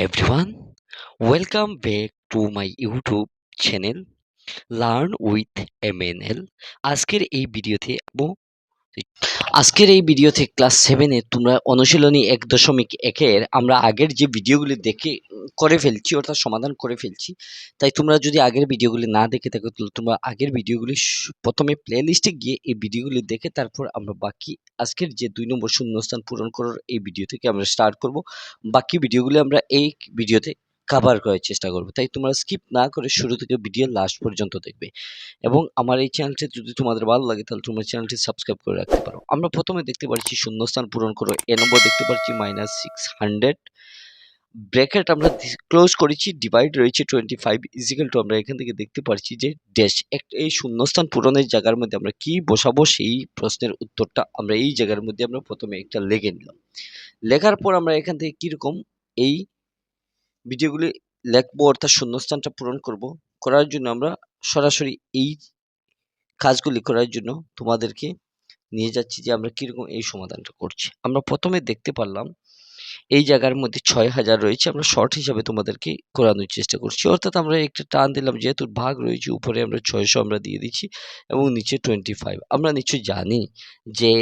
everyone, welcome back to my YouTube channel Learn with MNL। আজকের এই ভিডিওতে class 7 এ তোমরা অনুশীলনী 1.1 আমরা আগের যে ভিডিওগুলি দেখে করে ফেলছি অর্থাৎ সমাধান করে ফেলছি। তাই তোমরা যদি আগের ভিডিওগুলি না দেখে থাকো তাহলে তোমরা আগের ভিডিওগুলি প্রথমে প্লেলিস্টে গিয়ে এই ভিডিওগুলি দেখে তারপর আমরা বাকি আজকের যে 2 নম্বর শূন্যস্থান পূরণ করার এই ভিডিও থেকে আমরা স্টার্ট করব। বাকি ভিডিওগুলি আমরা এই ভিডিওতে কভার করার চেষ্টা করব। তাই তোমরা স্কিপ না করে শুরু থেকে ভিডিও লাস্ট পর্যন্ত দেখবে। এবং আমার এই চ্যানেলটি যদি তোমাদের ভালো লাগে তাহলে তোমার চ্যানেলটি সাবস্ক্রাইব করে রাখতে পারো। আমরা প্রথমে দেখতে পাচ্ছি শূন্যস্থান পূরণ করো এ নম্বর দেখতে পাচ্ছি -600 ব্র্যাকেট আমরা ক্লোজ করেছি, ডিভাইড রয়েছে 25 ইজিক্যাল টু আমরা এখান থেকে দেখতে পাচ্ছি যে ড্যাশ এই শূন্যস্থান পূরণের জায়গার মধ্যে আমরা কি বসাবো সেই প্রশ্নের উত্তরটা আমরা এই জায়গার মধ্যে আমরা প্রথমে একটা লিখে নিলাম। লেখার পর আমরা এখান থেকে কিরকম এই ভিডিওগুলি লিখবো অর্থাৎ শূন্যস্থানটা পূরণ করব। করার জন্য আমরা সরাসরি এই কাজগুলি করার জন্য তোমাদেরকে নিয়ে যাচ্ছি যে আমরা কিরকম এই সমাধানটা করছি। আমরা প্রথমে দেখতে পারলাম এই জায়গার মধ্যে 6000 রয়েছে, আমরা শর্ট হিসাবে তোমাদেরকে করানোর চেষ্টা করছি। অর্থাৎ আমরা একটা টান দিলাম, যেহেতু ভাগ রয়েছে উপরে আমরা 600 আমরা দিয়ে দিচ্ছি এবং নিচে 25। আমরা নিশ্চয়ই জানি যে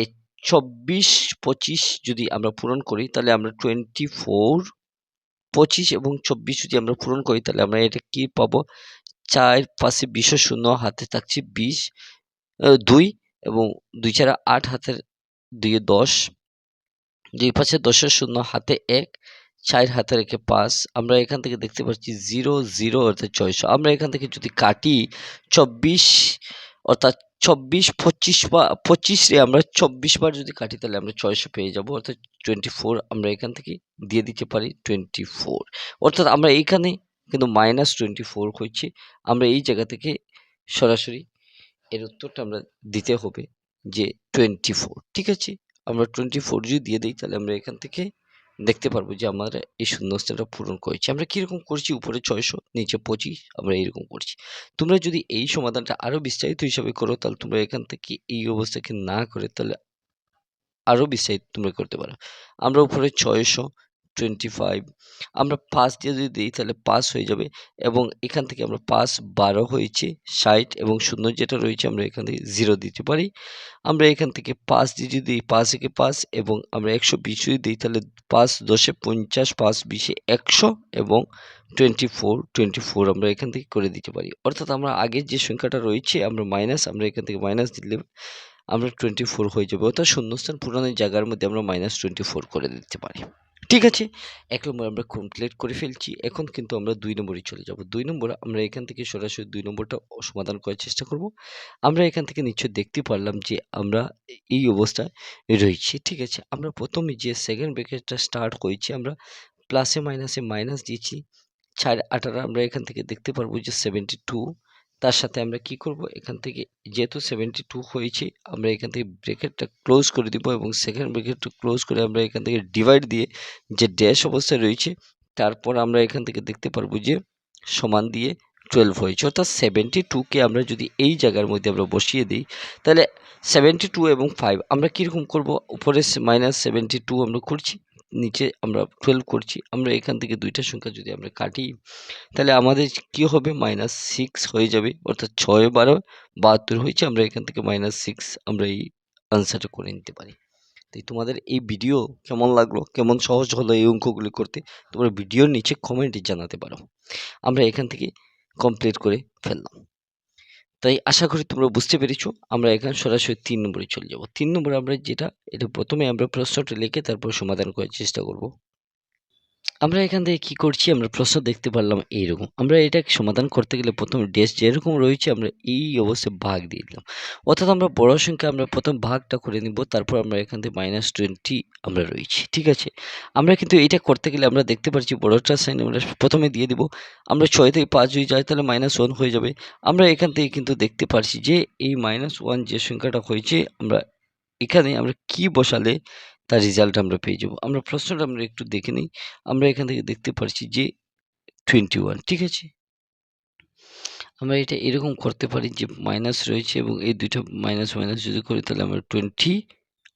24 25 যদি আমরা পূরণ করি তাহলে আমরা 24 25 এবং 24 যদি আমরা পূরণ করি তাহলে আমরা এটা কি পাবো, 4 পাশে 20 শূন্য হাতে থাকছে 20 2 এবং 2 4 8 হাতের 2 10 2 পাশে 10 শূন্য হাতে 1 4 হাতে রেখে 5। আমরা এখান থেকে দেখতে পাচ্ছি 0 0 অর্থাৎ 600। আমরা এখান থেকে যদি কাটি 24 অর্থাৎ 24 25 বা 25 রে আমরা 24 বার যদি কাটি তাহলে আমরা 600 পেয়ে যাব অর্থাৎ 24। আমরা এখান থেকে দিয়ে দিতে পারি 24 অর্থাৎ আমরা এইখানে কিন্তু -24 হচ্ছে। আমরা এই জায়গা থেকে সরাসরি এর উত্তরটা আমরা দিতে হবে যে 24। ঠিক আছে, আমরা 24 যদি দিয়ে দিই তাহলে আমরা এখান থেকে দেখতে পারবো যে আমরা এই শূন্যস্থানটা পূরণ করেছি। আমরা কিরকম করছি, উপরে 600 নিচে 25 আমরা এইরকম করছি। তোমরা যদি এই সমাধানটা আরো বিস্তারিত হিসাবে করো তাহলে তোমরা এখান থেকে এই অবস্থাকে না করে তাহলে আরো বিস্তারিত তোমরা করতে পারো। আমরা উপরে 625 আমরা 5 দিয়ে যদি দিই তাহলে 5 হয়ে যাবে এবং এখান থেকে আমরা 5 12 হয়েছে 60 এবং শূন্য যেটা রয়েছে আমরা এখান থেকে 0 দিতে পারি। আমরা এখান থেকে 5 দিয়ে যদি 5 একে 5 এবং আমরা 120 যদি দিই তাহলে 5 10 50 5 20 100 এবং 24 আমরা এখান থেকে করে দিতে পারি। অর্থাৎ আমরা আগের যে সংখ্যাটা রয়েছে আমরা এখান থেকে মাইনাস দিলে আমরা 24 হয়ে যাবে। অর্থাৎ শূন্যস্থান পূরণের জায়গার মধ্যে আমরা -24 করে দিতে পারি। ঠিক আছে, 1 নম্বর আমরা কমপ্লিট করে ফেলছি। এখন কিন্তু আমরা 2 নম্বরে চলে যাব। 2 নম্বর আমরা এখান থেকে সরাসরি 2 নম্বরটা সমাধান করার চেষ্টা করব। আমরা এখান থেকে নিশ্চয়ই দেখতে পারলাম যে আমরা এই অবস্থায় রয়েছি। ঠিক আছে, আমরা প্রথমে যে সেকেন্ড ব্র্যাকেটটা স্টার্ট করেছি আমরা প্লাসে মাইনাসে মাইনাস দিয়েছি 4 18 আমরা এখান থেকে দেখতে পারবো যে 72। তার সাথে আমরা কি করব, এখান থেকে যেহেতু 72 হয়েছে আমরা এখান থেকে ব্র্যাকেটটা ক্লোজ করে দিব এবং সেকেন্ড ব্র্যাকেটটা ক্লোজ করে আমরা এখান থেকে ডিভাইড দিয়ে যে ড্যাশ অবস্থায় রয়েছে তারপর আমরা এখান থেকে দেখতে পারবো যে সমান দিয়ে 12 হয়েছে। অর্থাৎ 72কে আমরা যদি এই জায়গার মধ্যে আমরা বসিয়ে দিই তাহলে 72 এবং 5 আমরা কীরকম করব, উপরে -72 আমরা করছি, নিচে আমরা 12 করছি। আমরা এখান থেকে দুইটা সংখ্যা যদি আমরা কাটি তাহলে আমাদের কি হবে, -6 হয়ে যাবে। অর্থাৎ 6 12 72 হয়েছে। আমরা এখান থেকে -6 আমরা এই আনসারটা করে নিতে পারি। তাই তোমাদের এই ভিডিও কেমন লাগলো, কেমন সহজ হলো এই অঙ্কগুলি করতে, তোমরা ভিডিওর নিচে কমেন্টে জানাতে পারো। আমরা এখান থেকে কমপ্লিট করে ফেললাম। তাই আশা করি তোমরা বুঝতে পেরেছো। আমরা এখানে সরাসরি 3 নম্বরে চলে যাব। 3 নম্বরে আমরা যেটা এটা প্রথমে আমরা প্রশ্নটা লিখে তারপর সমাধান করার চেষ্টা করব। আমরা এখান থেকে কি করছি, আমরা প্রশ্ন দেখতে পারলাম এইরকম। আমরা এটাকে সমাধান করতে গেলে প্রথমে ড্যাশ যেরকম রয়েছে আমরা এই অবস্থায় ভাগ দিয়ে দিলাম। অর্থাৎ আমরা বড় সংখ্যা আমরা প্রথম ভাগটা করে নিব, তারপর আমরা এখান থেকে -20 আমরা রয়েছি। ঠিক আছে, আমরা কিন্তু এইটা করতে গেলে আমরা দেখতে পাচ্ছি বড়টা সাইন আমরা প্রথমে দিয়ে দিব। আমরা 6 থেকে 5 যদি যাই তাহলে -1 হয়ে যাবে। আমরা এখান থেকে কিন্তু দেখতে পাচ্ছি যে এই -1 যে সংখ্যাটা হয়েছে আমরা এখানে আমরা কি বসালে তার রেজাল্ট আমরা পেয়ে যাব। আমরা প্রশ্নটা আমরা একটু দেখে নিই। আমরা এখান থেকে দেখতে পাচ্ছি যে 21। ঠিক আছে, আমরা এটা এরকম করতে পারি যে মাইনাস রয়েছে এবং এই দুইটা মাইনাস মাইনাস যদি করি তাহলে আমরা 20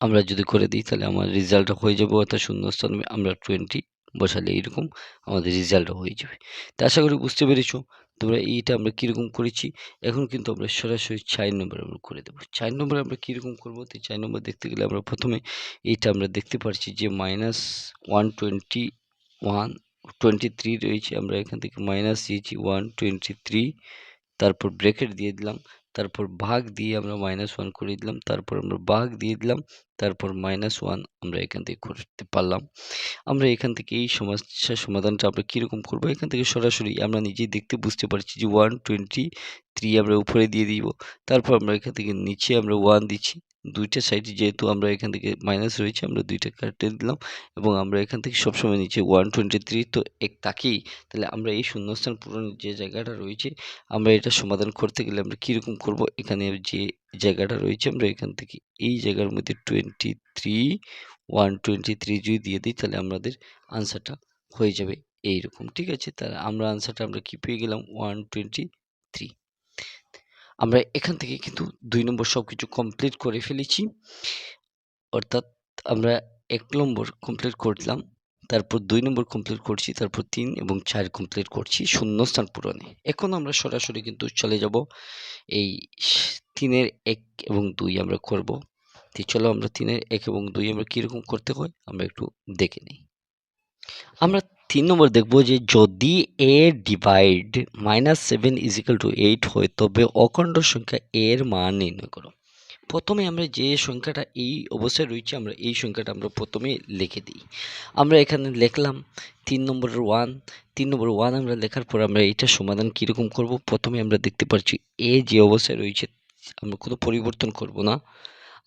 আমরা যদি করে দিই তাহলে আমার রেজাল্টটা হয়ে যাবে। অর্থাৎ শূন্যস্থানে আমরা 20 বসালে এইরকম আমাদের রেজাল্টও হয়ে যাবে। তো আশা করি বুঝতে পেরেছো তোমরা এইটা আমরা কীরকম করেছি। এখন কিন্তু আমরা সরাসরি 4 নম্বর আমরা করে দেবো। 4 নম্বরে আমরা কীরকম করবো, তো 4 নম্বর দেখতে গেলে আমরা প্রথমে এইটা আমরা দেখতে পারছি যে -123 রয়েছে, আমরা এখান থেকে মাইনাস দিয়েছি 123, তারপর ব্র্যাকেট দিয়ে দিলাম, তারপর ভাগ দিয়ে আমরা -1 করে দিলাম, তারপর আমরা ভাগ দিয়ে দিলাম, তারপর -1 আমরা এখান থেকে করতে পারলাম। আমরা এখান থেকে এই সমস্যার সমাধানটা আমরা কীরকম করবো, এখান থেকে সরাসরি আমরা নিজেই দেখতে বুঝতে পারছি যে 123 আমরা উপরে দিয়ে দিব, তারপর আমরা এখান থেকে নিচে আমরা 1 দিচ্ছি, দুইটা সাইডে যেহেতু আমরা এখান থেকে মাইনাস রয়েছে আমরা দুইটা কাটে দিলাম, এবং আমরা এখান থেকে সবসময় নিচে 123 তো এক তাকেই। তাহলে আমরা এই শূন্যস্থান পূরণের যে জায়গাটা রয়েছে আমরা এটা সমাধান করতে গেলে আমরা কীরকম করব, এখানে যে জায়গাটা রয়েছে আমরা এখান থেকে এই জায়গার মধ্যে 123 যদি দিয়ে দিই তাহলে আমাদের আনসারটা হয়ে যাবে এইরকম। ঠিক আছে, তাহলে আমরা আনসারটা আমরা কি পেয়ে গেলাম 123। আমরা এখান থেকে কিন্তু 2 নম্বর সব কিছু কমপ্লিট করে ফেলেছি, অর্থাৎ আমরা 1 নম্বর কমপ্লিট করলাম, তারপর 2 নম্বর কমপ্লিট করছি, তারপর 3 এবং 4 কমপ্লিট করছি শূন্যস্থান পূরণে। এখন আমরা সরাসরি কিন্তু চলে যাব এই 3-এর 1 এবং 2 আমরা করব। তো চলো আমরা 3-এর 1 এবং 2 আমরা কীরকম করতে হয় আমরা একটু দেখে নিই। আমরা 3 নম্বর দেখব যে যদি a ডিভাইড -7 8 হয় তবে অখণ্ড সংখ্যা a এর মান নির্ণয় করো। প্রথমে আমরা যে সংখ্যাটা এই অবস্থায় রয়েছে আমরা এই সংখ্যাটা আমরা প্রথমে লিখে দিই। আমরা এখানে লিখলাম 3 নম্বরের 1, 3 নম্বর 1 আমরা লেখার পর আমরা এইটা সমাধান কীরকম করব, প্রথমে আমরা দেখতে পাচ্ছি এ যে অবস্থায় রয়েছে আমরা কোনো পরিবর্তন করব না।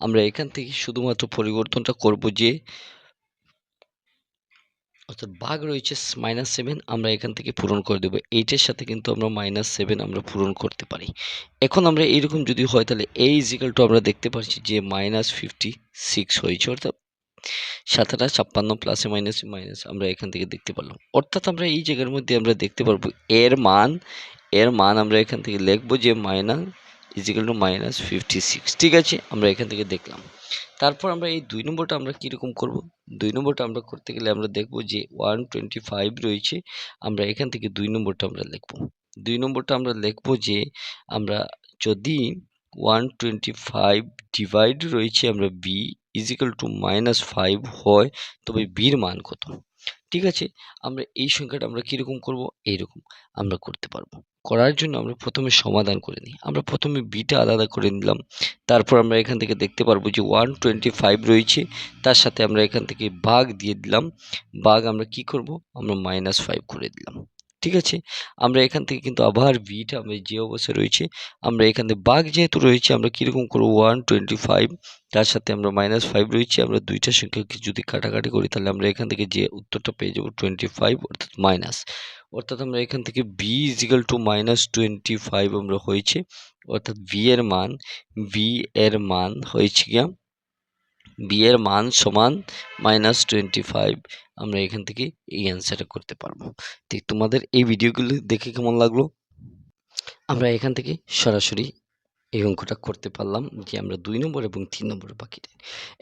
আমরা এখান থেকে শুধুমাত্র পরিবর্তনটা করব যে অর্থাৎ ভাগ রয়েছে -7 আমরা এখান থেকে পূরণ করে দেবো। 8-এর সাথে কিন্তু আমরা -7 আমরা পূরণ করতে পারি। এখন আমরা এইরকম যদি হয় তাহলে a = আমরা দেখতে পাচ্ছি যে -56 হয়েছে, অর্থাৎ 7 প্লাসে মাইনাসে মাইনাস আমরা এখান থেকে দেখতে পারলাম। অর্থাৎ আমরা এই জায়গার মধ্যে আমরা দেখতে পারবো এর মান আমরা এখান থেকে লিখবো যে -56। ঠিক আছে, আমরা এখান থেকে দেখলাম। তারপর আমরা এই 2 নম্বরটা আমরা কীরকম করব, 2 নম্বরটা আমরা করতে গেলে আমরা দেখব যে 125 রয়েছে, আমরা এখান থেকে 2 নম্বরটা আমরা লিখব। 2 নম্বরটা আমরা লিখব যে আমরা যদি 125 ডিভাইড রয়েছে আমরা b -5 হয় তবে b এর মান কত। ঠিক আছে, আমরা এই সংখ্যাটা আমরা কীরকম করব, এইরকম আমরা করতে পারবো। করার জন্য আমরা প্রথমে সমাধান করে নিই। আমরা প্রথমে বিটা আলাদা করে নিলাম, তারপর আমরা এখান থেকে দেখতে পারবো যে 125 রয়েছে, তার সাথে আমরা এখান থেকে ভাগ দিয়ে দিলাম, ভাগ আমরা কি করব আমরা -5 করে দিলাম। ঠিক আছে, আমরা এখান থেকে কিন্তু আবার বিটা আমরা যে অবস্থায় রয়েছে আমরা এখান থেকে ভাগ যেহেতু রয়েছে আমরা কীরকম করবো 125 তার সাথে আমরা -5 রয়েছে, আমরা দুইটা সংখ্যাকে যদি কাটাকাটি করি তাহলে আমরা এখান থেকে যে উত্তরটা পেয়ে যাব 25 অর্থাৎ মাইনাস, অর্থাৎ আমরা এখান থেকে b -25 আমরা হয়েছে, অর্থাৎ b এর মান হয়েছে গিয়া b এর মান সমান -25। আমরা এখান থেকে এই অ্যান্সারটা করতে পারবো। তো তোমাদের এই ভিডিওগুলো দেখে কেমন লাগলো? আমরা এখান থেকে সরাসরি এই অঙ্কটা করতে পারলাম যে আমরা 2 নম্বর এবং 3 নম্বরের বাকিটা।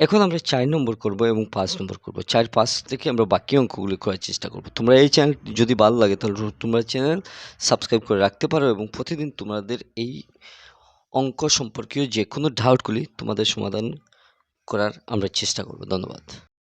এখন আমরা 4 নম্বর করব এবং 5 নম্বর করব। 4-5 থেকে আমরা বাকি অঙ্কগুলি করার চেষ্টা করব। তোমরা এই চ্যানেল যদি ভালো লাগে তাহলে তোমরা চ্যানেল সাবস্ক্রাইব করে রাখতে পারো এবং প্রতিদিন তোমাদের এই অঙ্ক সম্পর্কীয় যে কোনো ডাউটগুলি তোমাদের সমাধান করার আমরা চেষ্টা করব। ধন্যবাদ।